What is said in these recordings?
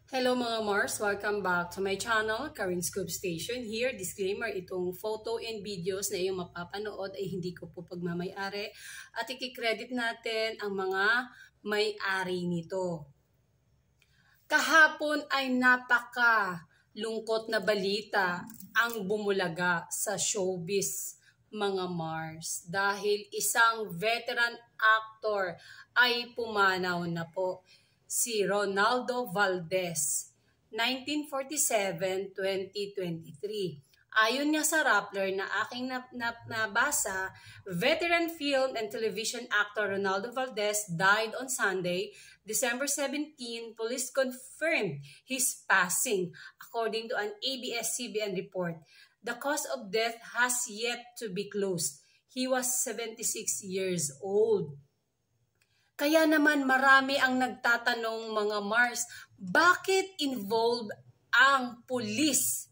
Hello mga Mars! Welcome back to my channel, Karin Scoop Station. Here, disclaimer, itong photo and videos na iyong mapapanood ay hindi ko po pagmamay-ari at ikikredit natin ang mga may-ari nito. Kahapon ay napaka-lungkot na balita ang bumulaga sa showbiz mga Mars dahil isang veteran actor ay pumanaw na po. Si Ronaldo Valdez, 1947-2023. Ayon nga sa Rappler na aking nabasa, veteran film and television actor Ronaldo Valdez died on Sunday, December 17. Police confirmed his passing according to an ABS-CBN report. The cause of death has yet to be closed. He was 76 years old. Kaya naman marami ang nagtatanong mga Mars, bakit involved ang pulis?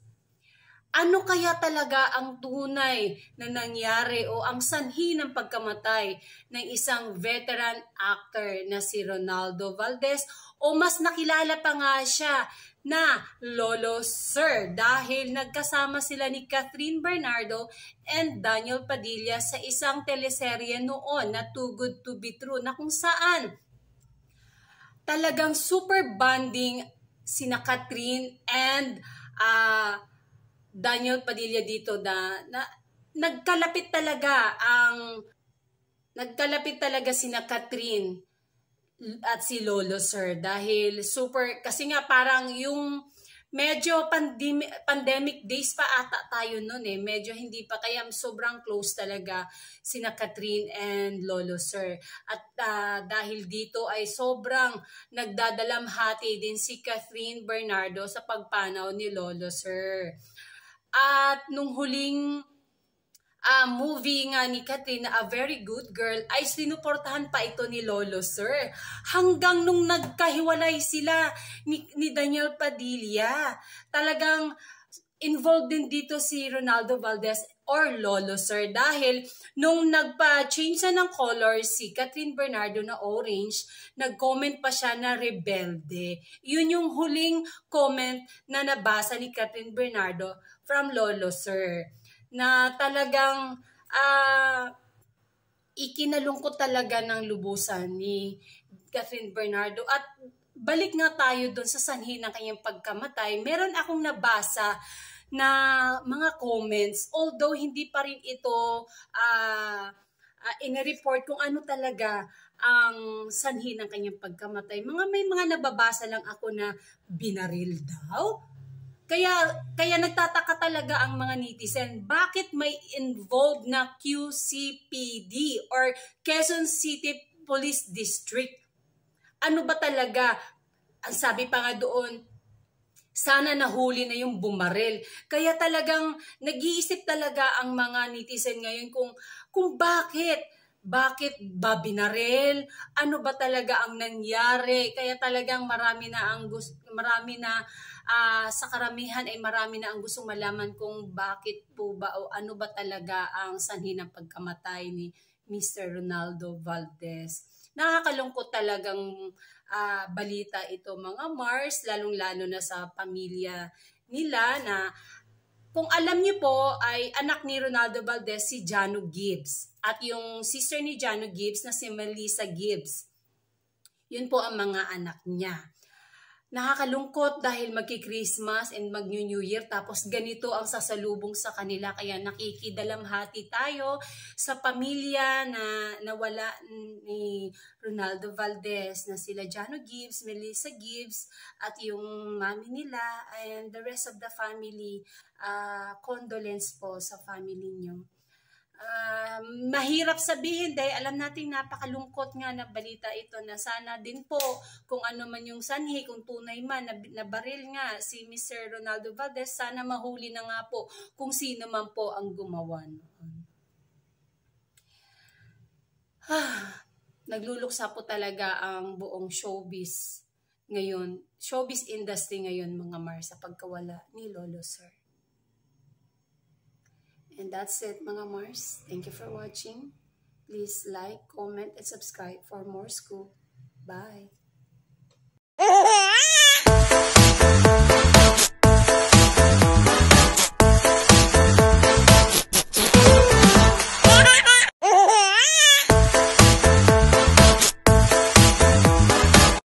Ano kaya talaga ang tunay na nangyari o ang sanhi ng pagkamatay ng isang veteran actor na si Ronaldo Valdez o mas nakilala pa nga siya na Lolo Sir dahil nagkasama sila ni Catherine Bernardo and Daniel Padilla sa isang teleserye noon na Too Good to Be True na kung saan talagang super bonding sina Catherine and Daniel Padilla dito na nagkalapit talaga sina Catherine at si Lolo Sir dahil super, kasi nga parang yung medyo pandemic days pa ata tayo nun medyo hindi pa, kaya sobrang close talaga sina Catherine and Lolo Sir. At dahil dito ay sobrang nagdadalamhati din si Catherine Bernardo sa pagpanaw ni Lolo Sir. At nung huling movie nga ni Catherine na A Very Good Girl ay sinuportahan pa ito ni Lolo Sir hanggang nung nagkahiwalay sila ni Daniel Padilla. Talagang involved din dito si Ronaldo Valdez or Lolo Sir dahil nung nagpa-change na ng color si Catherine Bernardo na orange, nag-comment pa siya na rebelde. Yun yung huling comment na nabasa ni Catherine Bernardo from Lolo Sir, na talagang ikinalungkot talaga ng lubusan ni Catherine Bernardo. At balik nga tayo doon sa sanhi ng kanyang pagkamatay. Meron akong nabasa na mga comments, although hindi pa rin ito in-report kung ano talaga ang sanhi ng kanyang pagkamatay. May mga nababasa lang ako na binaril daw. Kaya nagtataka talaga ang mga netizen, bakit may involved na QCPD or Quezon City Police District? Ano ba talaga? Ang sabi pa nga doon, sana nahuli na yung bumaril. Kaya talagang nag-iisip talaga ang mga netizen ngayon kung bakit ba binaril? Ano ba talaga ang nangyari? Kaya talagang marami na sa karamihan ay marami na ang gustong malaman kung bakit po ba o ano ba talaga ang sanhi ng pagkamatay ni Mr. Ronaldo Valdez. Nakakalungkot talagang balita ito mga Mars, lalong-lalo na sa pamilya nila na kung alam niyo po ay anak ni Ronaldo Valdez si Jano Gibbs at yung sister ni Jano Gibbs na si Melissa Gibbs. Yun po ang mga anak niya. Nakakalungkot dahil magki-Christmas and mag-New Year tapos ganito ang sasalubong sa kanila, kaya nakikidalamhati tayo sa pamilya na nawala ni Ronaldo Valdez na sila Jano Gibbs, Melissa Gibbs at yung mami nila and the rest of the family. Condolence po sa family nyo. Mahirap sabihin dahil alam natin napakalungkot nga na balita ito na sana din po kung ano man yung sanhi, kung tunay man na baril nga si Mr. Ronaldo Valdez, sana mahuli na nga po kung sino man po ang gumawa noon. Nagluluksa po talaga ang buong showbiz ngayon, showbiz industry ngayon mga Mars sa pagkawala ni Lolo Sir. And that's it mga Mars. Thank you for watching. Please like, comment, and subscribe for more scoop. Bye!